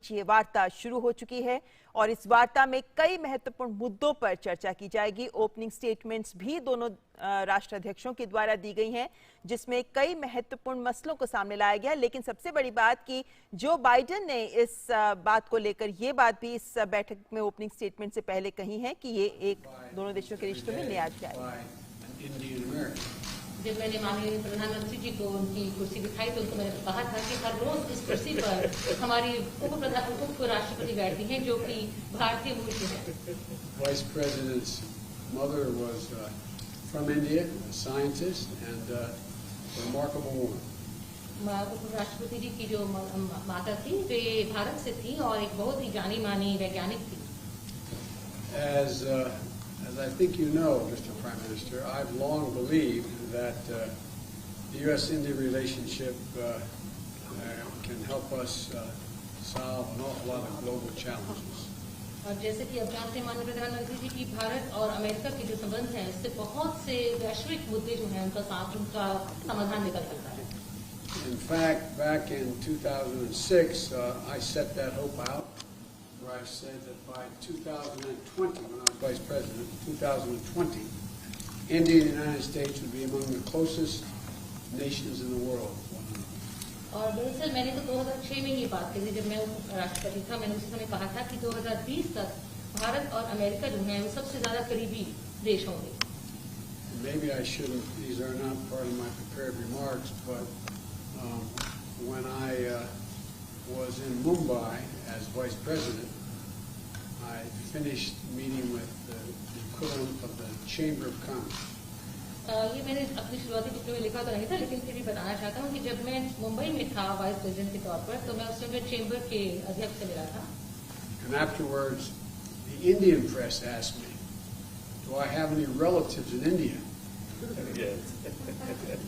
बीच ये वार्ता शुरू हो चुकी है और इस वार्ता में कई महत्वपूर्ण मुद्दों पर चर्चा की जाएगी। ओपनिंग स्टेटमेंट्स भी दोनों राष्ट्राध्यक्षों के द्वारा दी गई हैं, जिसमें कई महत्वपूर्ण मसलों को सामने लाया गया। लेकिन सबसे बड़ी बात कि जो बाइडेन ने इस बात को लेकर ये बात भी इस बैठक में ओपनिंग स्टेटमेंट से पहले कही है कि ये एक दोनों देशों के रिश्तों में न्याय जाएगा। जब मैंने माननीय प्रधानमंत्री जी को उनकी कुर्सी दिखाई तो उनको मैंने कहा था कि हर रोज इस कुर्सी पर हमारी उप राष्ट्रपति बैठती हैं जो कि भारतीय मूल के हैं। Vice President's mother was from India, a scientist and a remarkable woman. उप राष्ट्रपति जी की जो माता थी वे भारत से थी और एक बहुत ही जानी मानी वैज्ञानिक थी। As I think you know, Mr. Prime Minister, I've long believed that the U.S.-India relationship can help us solve an awful lot of global challenges. और जैसे कि अब जानते हैं माननीय प्रधानमंत्री जी की भारत और अमेरिका के जो संबंध हैं इससे बहुत से वैश्विक मुद्दे जो हैं उनका समाधान निकल सकता है। In fact, back in 2006, I set that hope out. I said that by 2020, when I was Vice President, 2020, India and the United States would be among the closest nations in the world. और दरअसल मैंने तो 2006 में ये बात कही जब मैं राष्ट्रपति था। मैंने उसी समय कहा था कि 2020 तक भारत और अमेरिका जो हैं वो सबसे ज्यादा करीबी देश होंगे। Maybe I shouldn't. These are not part of my prepared remarks, but when I was in Mumbai as Vice President, I finished meeting with the equivalent of the Chamber of Commerce. ये मैंने अपनी शुरुआती टिप्पणी में लिखा तो नहीं था, लेकिन फिर भी बताना चाहता हूँ कि जब मैं मुंबई में था वाइस प्रेसिडेंट के तौर पर तो मैं उस समय चेंबर के अध्यक्ष से मिला था। And afterwards, the Indian press asked me, "Do I have any relatives in India?"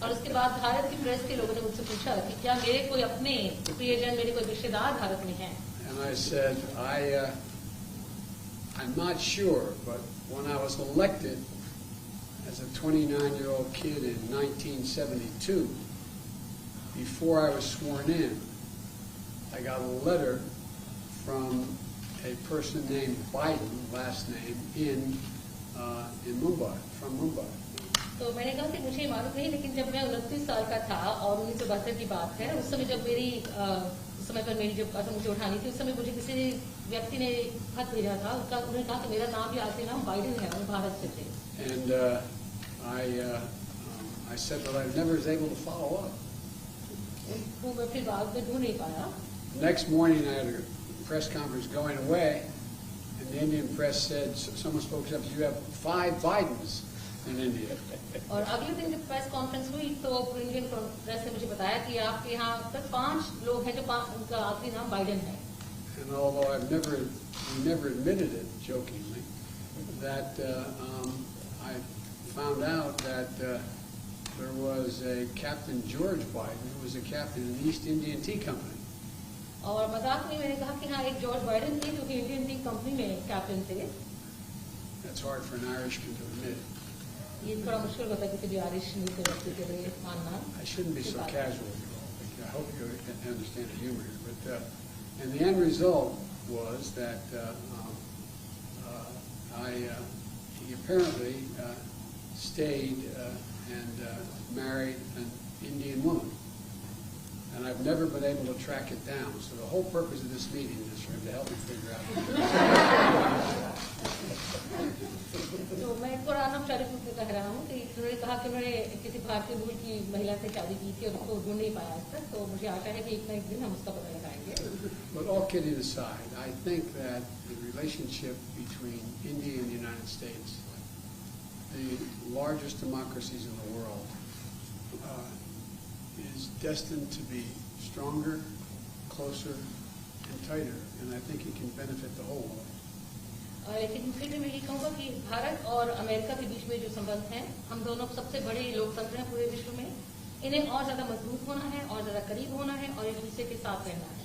और उसके बाद भारत की प्रेस के लोगों ने मुझसे पूछा कि क्या मेरे कोई अपने प्रियजन, मेरे कोई रिश्तेदार भारत में हैं? And I said, I'm not sure, but when I was elected as a 29-year-old kid in 1972, before I was sworn in, I got a letter from a person named Biden, last name, in Mumbai, from Mumbai. तो मैंने कहा कि मुझे मालूम नहीं, लेकिन जब मैं 29 साल का था और 1972 की बात है, उस समय जब उस समय पर मेरी जब कसम मुझे उठानी थी, उस समय मुझे किसी व्यक्ति ने खत भेजा था। उन्होंने कहा कि मेरा नाम भी आखिरी नाम बाइडेन है और भारत से थे। And I said that I never was able to follow up. वो मैं फिर बाद में ढूंढ नहीं पाया। Next morning I had a press conference going away, and the Indian press said, someone spoke up, you have 5 Bidens in India. और अगले दिन जब प्रेस कॉन्फ्रेंस हुई तो इंडियन प्रेस ने मुझे बताया कि आपके यहाँ तक 5 लोग हैं जो उनका आखिरी नाम बाइडेन है। And although we never admitted it jokingly, that I found out that there was a Captain George Biden who was a captain in the East Indian Tea Company. और मजाक में मैंने कहा कि हाँ एक जॉर्ज बाइडेन थे जो कि इंडियन टी कंपनी में कैप्टन थे। That's hard for an Irishman to admit. ये थोड़ा मुश्किल होता है किसी भी आयरिश व्यक्ति के लिए मानना। I shouldn't be so casual. I hope you understand the humor here. But and the end result was that he apparently stayed and married an Indian woman. And I've never been able to track it down. So the whole purpose of this meeting is for him to help me figure out. तो मैं थोड़ा अनौपचारिक रूप से कह रहा हूँ कि उन्होंने कहा कि उन्होंने किसी भारतीय मूल की महिला से शादी की थी और उसको ढूंढ नहीं पाया आज तक। तो मुझे आशा है कि एक ना एक दिन हम उसका पता लगाएंगे। But all kidding aside, I think that the relationship between India and the United States, the largest democracies in the world, is destined to be stronger, closer, and tighter, and I think it can benefit the whole world. लेकिन फिर भी मैं ये कहूँगा कि भारत और America के बीच में जो संबंध हैं, हम दोनों सबसे बड़े लोकतंत्र हैं पूरे विश्व में। इन्हें और ज्यादा मजबूत होना है और ज्यादा करीब होना है और एक दूसरे के साथ रहना है।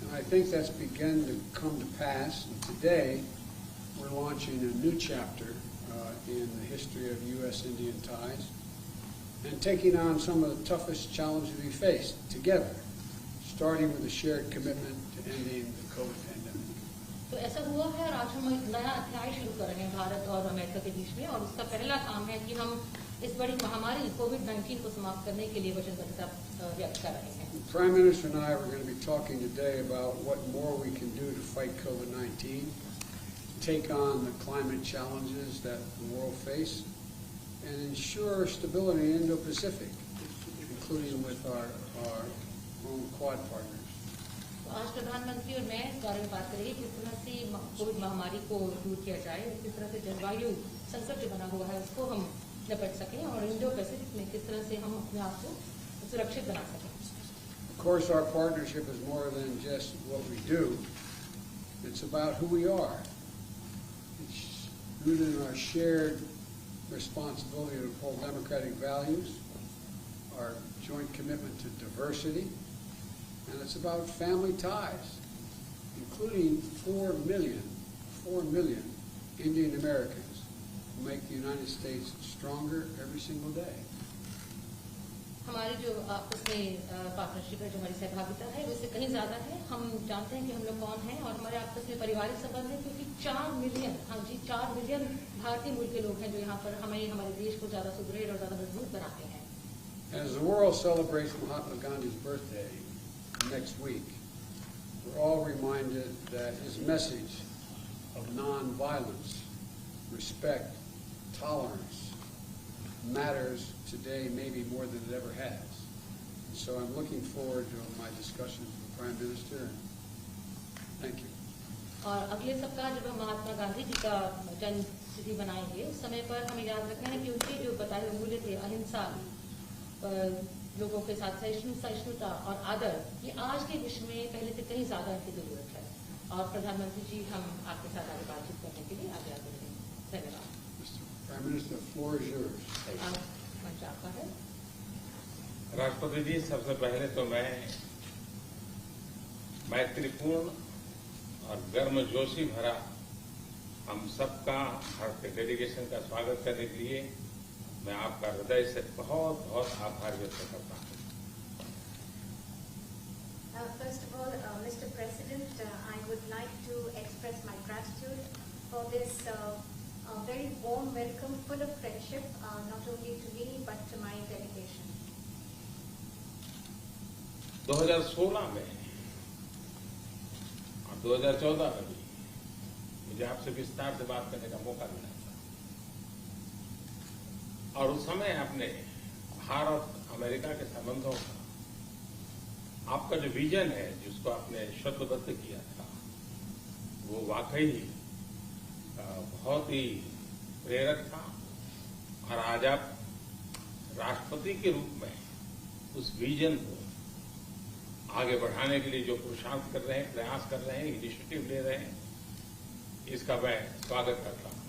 And I think that's begun to come to pass. And today, we're launching a new chapter in the history of U.S.-Indian ties and taking on some of the toughest challenges we face together, starting with a shared commitment to ending the COVID pandemic. तो ऐसा हुआ है और आज हम एक नया अध्याय शुरू कर रहे हैं भारत और अमेरिका के बीच में, और उसका पहला काम है कि हम इस बड़ी महामारी कोविड-19 को समाप्त करने के लिए वचनबद्धता व्यक्त कर रहे हैं। The Prime Minister and I are going to be talking today about what more we can do to fight COVID-19, take on the climate challenges that the world face, and ensure stability in Indo-Pacific, including with our own Quad partners. तो आज प्रधानमंत्री और मैं इस बारे में बात करेंगे किस तरह से कोविड महामारी को दूर किया जाए, किस तरह से जलवायु संकट जो बना हुआ है उसको हम निपट सकें, और इंडो पैसिफिक में किस तरह से हम अपने आप को सुरक्षित बना सकें। Of course, our partnership is more than just what we do. It's about who we are. It's rooted in our shared responsibility to uphold democratic values, our joint commitment to diversity, and it's about family ties, including 4 million Indian Americans who make the United States stronger every single day. हमारी जो आपस में partnership है, जो हमारी सहभागिता है, उससे कहीं ज्यादा है। हम जानते हैं कि हम लोग कौन हैं और हमारे आपस में पारिवारिक संबंध है, क्योंकि 4 मिलियन, हाँ जी 4 मिलियन भारतीय मूल के लोग हैं जो यहाँ पर हमें हमारे देश को ज्यादा सुदृढ़ और ज्यादा मजबूत बनाते हैं। As the world celebrates Mahatma Gandhi's birthday next week, we're all reminded that his message of non-violence, respect, tolerance matters today maybe more than it ever has. And so I'm looking forward to my discussions with the Prime Minister. Thank you. और अगले सप्ताह जब हम महात्मा गांधी जी का जन्म तिथि मनाएंगे, उस समय पर हमें याद रखना है कि उनके जो बताए हुए मूल्य थे, अहिंसा, लोगों के साथ सहिष्णुता और आदर, ये आज के विश्व में पहले से कहीं ज्यादा इनकी जरूरत है। और प्रधानमंत्री जी, हम आपके साथ आगे बातचीत करने के लिए आगे आते हैं। धन्यवाद। Prime Minister, the floor is yours. मंच आपका है। राष्ट्रपति जी, सबसे पहले तो मैं मैत्रीपूर्ण और गर्मजोशी भरा हम सबका भारतीय डेलीगेशन का स्वागत करने के लिए मैं आपका हृदय से बहुत बहुत आभार व्यक्त करता हूँ। First of all, Mr. President, I would like to express my gratitude for this very warm welcome, full of friendship, not only to me but to my delegation. 2016 में और 2014 में भी मुझे आपसे विस्तार से बात करने का मौका मिला था, और उस समय आपने भारत अमेरिका के संबंधों का आपका जो विजन है, जिसको आपने शब्दबद्ध किया था, वो वाकई बहुत ही प्रेरक था। और आज आप राष्ट्रपति के रूप में उस विजन को आगे बढ़ाने के लिए जो पुरुषार्थ कर रहे हैं, प्रयास कर रहे हैं, इनिशिएटिव ले रहे हैं, इसका मैं स्वागत करता हूं।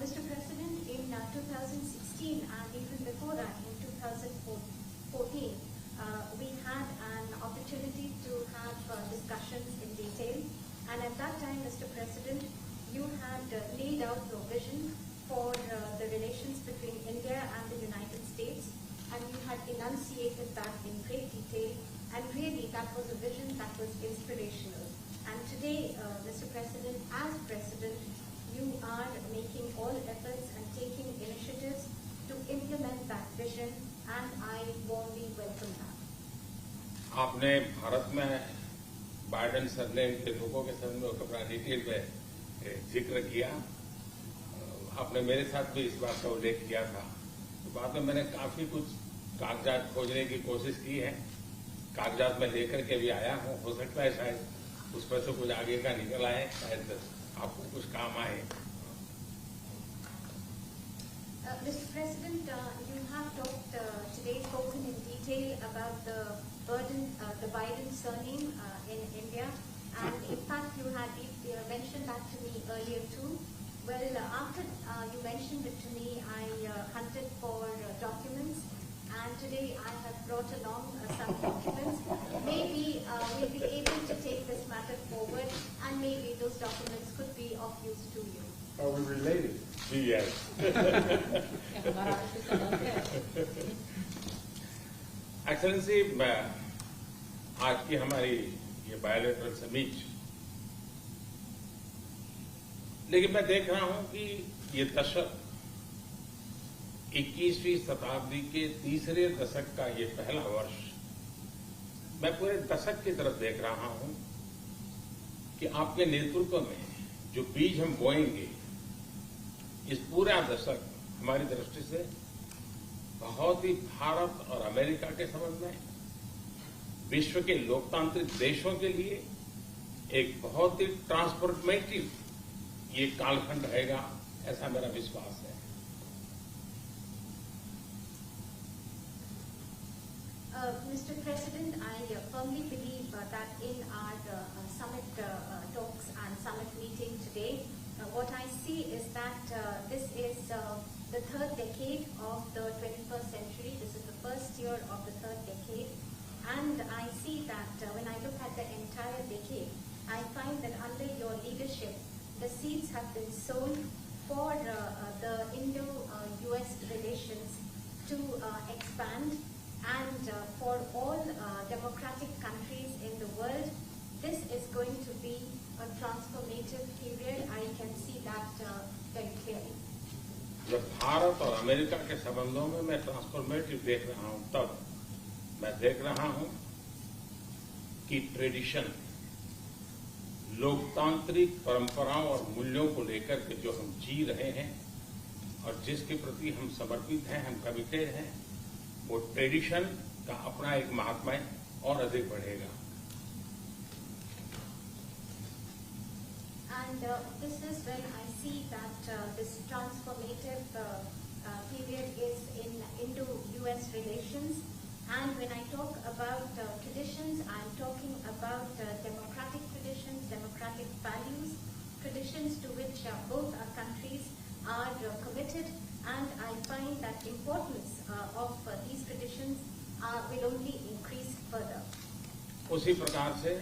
Mr. President, in 2016 and even before that, in 2014, we had an opportunity to have discussions in detail. And at that time, Mr. President, you had laid out your vision for the relations between India and the United States, and you had enunciated that in great detail, and really that was a vision that was inspirational. And today, Mr. President, as President, you are making all efforts and taking initiatives to implement that vision, and I warmly welcome that. आपने भारत में Biden surname के लोगों के संबंध में अपना detail में जिक्र किया। आपने मेरे साथ भी इस बात का उल्लेख किया था। तो बाद में मैंने काफी कुछ कागजात खोजने की कोशिश की है, कागजात में लेकर के भी आया हूँ। हो सकता है शायद उसमें से कुछ आगे का निकल आए, शायद आपको कुछ काम आए। Mr. President, you have talked today, spoken in detail about the Biden surname in India, and in fact you had mentioned that to me earlier too. Well, after you mentioned it to me, I hunted for documents, and today I have brought along some documents. Maybe we'll be able to take this matter forward, and maybe those documents could be of use to you. Are we related? Yes. Excellency, आज की हमारी ये bilateral summit, लेकिन मैं देख रहा हूं कि ये दशक 21वीं शताब्दी के तीसरे दशक का ये पहला वर्ष, मैं पूरे दशक की तरफ देख रहा हूं कि आपके नेतृत्व में जो बीज हम बोएंगे, इस पूरा दशक हमारी दृष्टि से बहुत ही भारत और अमेरिका के संबंध में, विश्व के लोकतांत्रिक देशों के लिए एक बहुत ही ट्रांसफॉर्मेटिव ये कालखंड रहेगा, ऐसा मेरा विश्वास है। Mr. President, I firmly believe that in our summit talks and summit meeting today, what I see is that this is the third decade of the 21st century. This is the first year of the third decade. And I see that when I look at the entire decade, I find that under your leadership, the seeds have been sown for the Indo-US relations to expand, and for all democratic countries in the world, this is going to be a transformative period. I can see that very clearly. जब भारत और America के संबंधों में मैं transformative देख रहा हूं, तब मैं देख रहा हूं कि ट्रेडिशन, लोकतांत्रिक परंपराओं और मूल्यों को लेकर के जो हम जी रहे हैं और जिसके प्रति हम समर्पित हैं, हम कमिटेड हैं, वो ट्रेडिशन का अपना एक महात्म्य और अधिक बढ़ेगा। And this is when I see that this transformative period is in Indo-US relations. And when I talk about traditions, I'm talking about democratic traditions, democratic values, traditions to which both our countries are committed. And I find that importance of these traditions will only increase further. उसी प्रकार से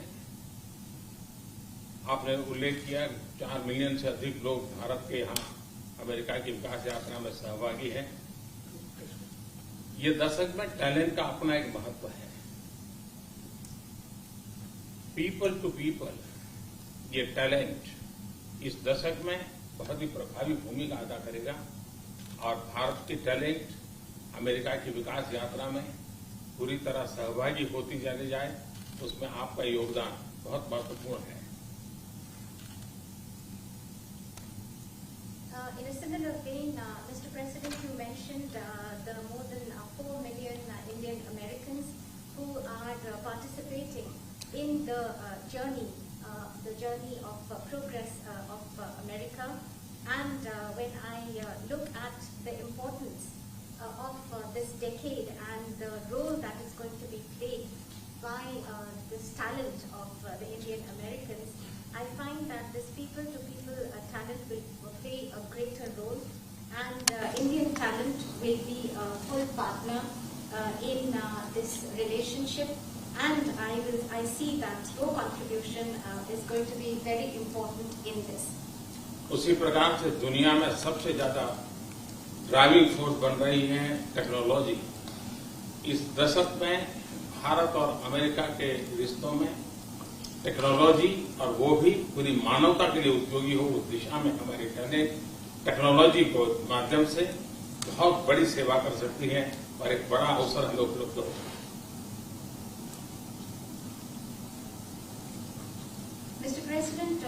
आपने उल्लेख किया, 4 million से अधिक लोग भारत के यहाँ अमेरिका की विकास यात्रा में सहभागी हैं। ये दशक में टैलेंट का अपना एक महत्व है। पीपल टू पीपल, ये टैलेंट इस दशक में बहुत ही प्रभावी भूमिका अदा करेगा और भारत की टैलेंट अमेरिका की विकास यात्रा में पूरी तरह सहभागी होती चली जाए, उसमें आपका योगदान बहुत महत्वपूर्ण है। In a similar vein, Mr. President, you mentioned the more than 4 million Indian Americans who are participating in the journey of progress of America. And when I look at the importance of this decade and the role that is going to be played by this talent of the Indian Americans, I find that this people-to-people talent will play a greater role, and Indian talent will be a full partner in this relationship. And I see that your contribution is going to be very important in this. उसी प्रकार से दुनिया में सबसे ज्यादा driving force बन रही है टेक्नोलॉजी। इस दशक में भारत और अमेरिका के रिश्तों में टेक्नोलॉजी, और वो भी पूरी मानवता के लिए उपयोगी हो, उस दिशा में अमेरिका ने टेक्नोलॉजी को माध्यम से बहुत बड़ी सेवा कर सकती है और एक बड़ा अवसर हमें उपलब्ध होगा। Mr. President,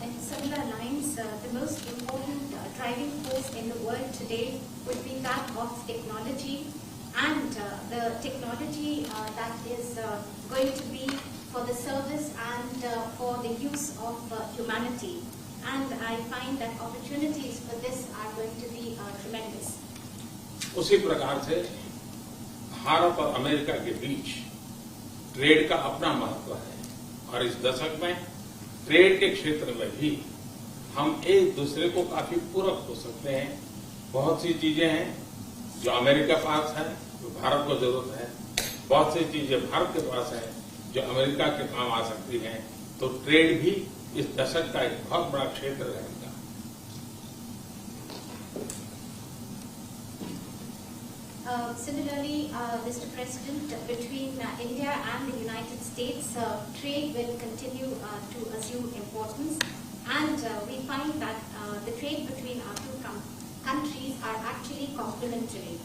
in similar lines, the most important driving force in the world today would be that of technology, and the technology that is going to be for the service and for the use of humanity. And I find that opportunities for this are going to be tremendous. उसी प्रकार से भारत और America के बीच trade का अपना महत्व है और इस दशक में ट्रेड के क्षेत्र में भी हम एक दूसरे को काफी पूरक हो सकते हैं। बहुत सी चीजें हैं जो अमेरिका के पास है, जो भारत को जरूरत है, बहुत सी चीजें भारत के पास है जो अमेरिका के काम आ सकती हैं। तो ट्रेड भी इस दशक का एक बहुत बड़ा क्षेत्र रहेगा। Similarly, Mr. President, between India and the United States, trade will continue to assume importance, and we find that the trade between our two countries are actually complementary.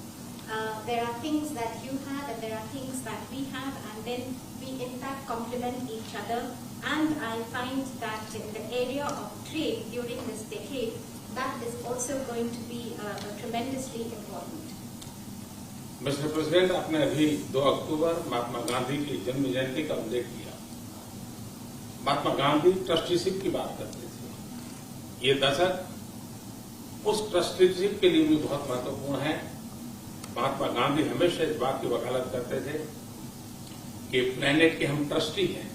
There are things that you have and there are things that we have, and then we in fact complement each other. And I find that in the area of trade during this decade, that is also going to be tremendously important. Mister president, आपने अभी 2 अक्टूबर महात्मा गांधी की जन्म जयंती का उल्लेख किया। Mahatma Gandhi trusteeship की बात करते थे। ये दशक उस ट्रस्टीशिप के लिए भी बहुत महत्वपूर्ण है। महात्मा गांधी हमेशा इस बात की वकालत करते थे कि प्लेनेट के हम ट्रस्टी हैं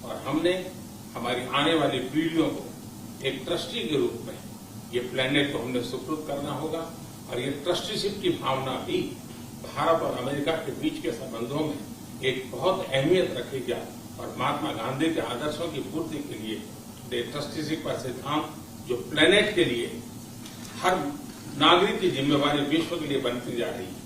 और हमने हमारी आने वाली पीढ़ियों को एक ट्रस्टी के रूप में ये प्लेनेट को हमने सुपुर्द करना होगा, और ये ट्रस्टीशिप की भावना भी भारत और अमेरिका के बीच के संबंधों में एक बहुत अहमियत रखेगी। और महात्मा गांधी के आदर्शों की पूर्ति के लिए ट्रस्टीशिप का सिद्धांत जो प्लेनेट के लिए हर नागरिक की जिम्मेवारी विश्व के लिए बनती जा रही है।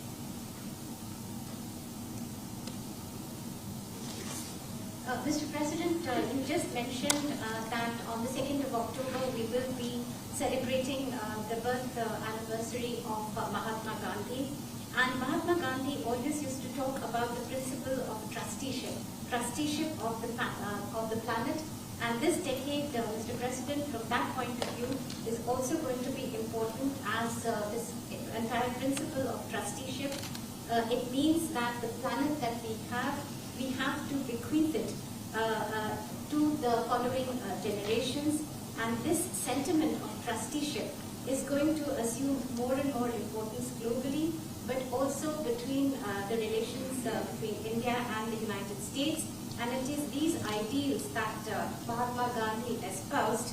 Mr. President, you just mentioned that on the 2nd of October we will be celebrating the birth anniversary of Mahatma Gandhi. And Mahatma Gandhi always used to talk about the principle of trusteeship of the planet. And this decade, Mr. President, from that point of view, is also going to be important as this entire principle of trusteeship. It means that the planet that we have to bequeath it to the following generations. And this sentiment of trusteeship is going to assume more and more importance globally, but also between the relations between India and the United States. And it is these ideals that Mahatma Gandhi espoused,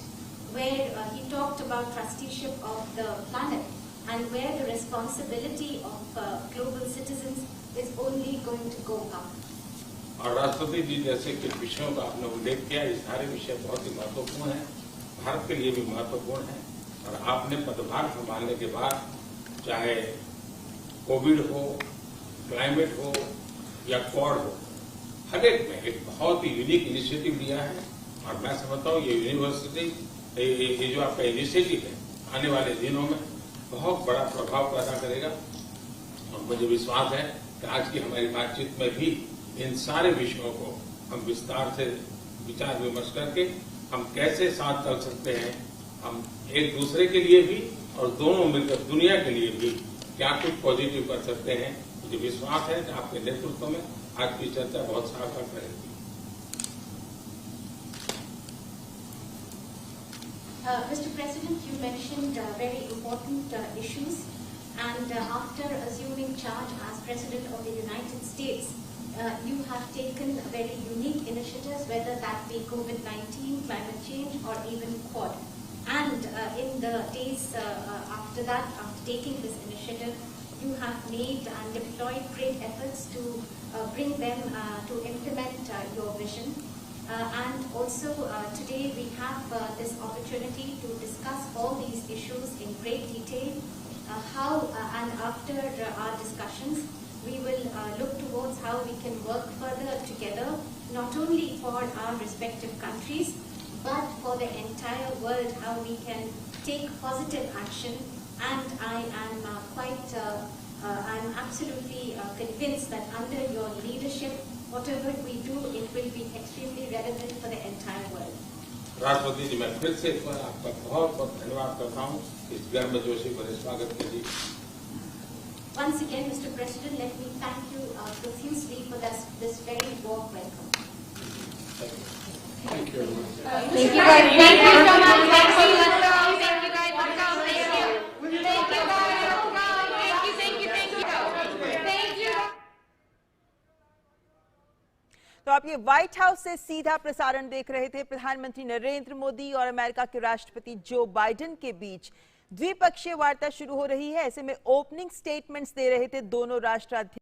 where he talked about trusteeship of the planet and where the responsibility of global citizens is only going to go up. और राष्ट्रपति जी जैसे कुछ विषयों का आपने उल्लेख किया, ये सारे विषय बहुत ही महत्वपूर्ण हैं, भारत के लिए भी महत्वपूर्ण है। और आपने पदभार संभालने के बाद चाहे कोविड हो, क्लाइमेट हो या क्वाड हो, हर एक में एक बहुत ही यूनिक इनिशिएटिव लिया है। और मैं समझता हूँ ये यूनिवर्सिटी, ये जो आपका इनिशिएटिव है, आने वाले दिनों में बहुत बड़ा प्रभाव पैदा करेगा। और मुझे विश्वास है कि आज की हमारी बातचीत में भी इन सारे विषयों को हम विस्तार से विचार विमर्श करके हम कैसे साथ चल सकते हैं, हम एक दूसरे के लिए भी और दोनों मिलकर दुनिया के लिए भी क्या कुछ पॉजिटिव कर सकते हैं। मुझे विश्वास है कि आपके नेतृत्व में आज की चर्चा बहुत सार्थक रहेगी। Mr. President, you mentioned very important issues, and after assuming charge as President of the United States, you have taken very unique initiatives, whether that be COVID-19, climate change, or even Quad. And in the days after that, after taking this initiative, you have made and deployed great efforts to bring them to implement your vision. And also today we have this opportunity to discuss all these issues in great detail. And after our discussions, we will look towards how we can work further together, not only for our respective countries, but for the entire world, how we can take positive action. And I am I'm absolutely convinced that under your leadership, whatever we do, it will be extremely relevant for the entire world. राष्ट्रपति जी, मैं फिर से एक बार आपका बहुत बहुत धन्यवाद करता हूँ इस गर्मजोशी भरे स्वागत के लिए। Once again, Mr. President, let me thank you profusely for this very warm welcome. Thank you, everyone. Thank you guys. Thank you so much. Thank you guys. Thank you guys. Thank you. तो आप ये white house से सीधा प्रसारण देख रहे थे। प्रधानमंत्री नरेंद्र मोदी और अमेरिका के राष्ट्रपति जो बाइडेन के बीच द्विपक्षीय वार्ता शुरू हो रही है। ऐसे में ओपनिंग स्टेटमेंट्स दे रहे थे दोनों राष्ट्राध्यक्ष।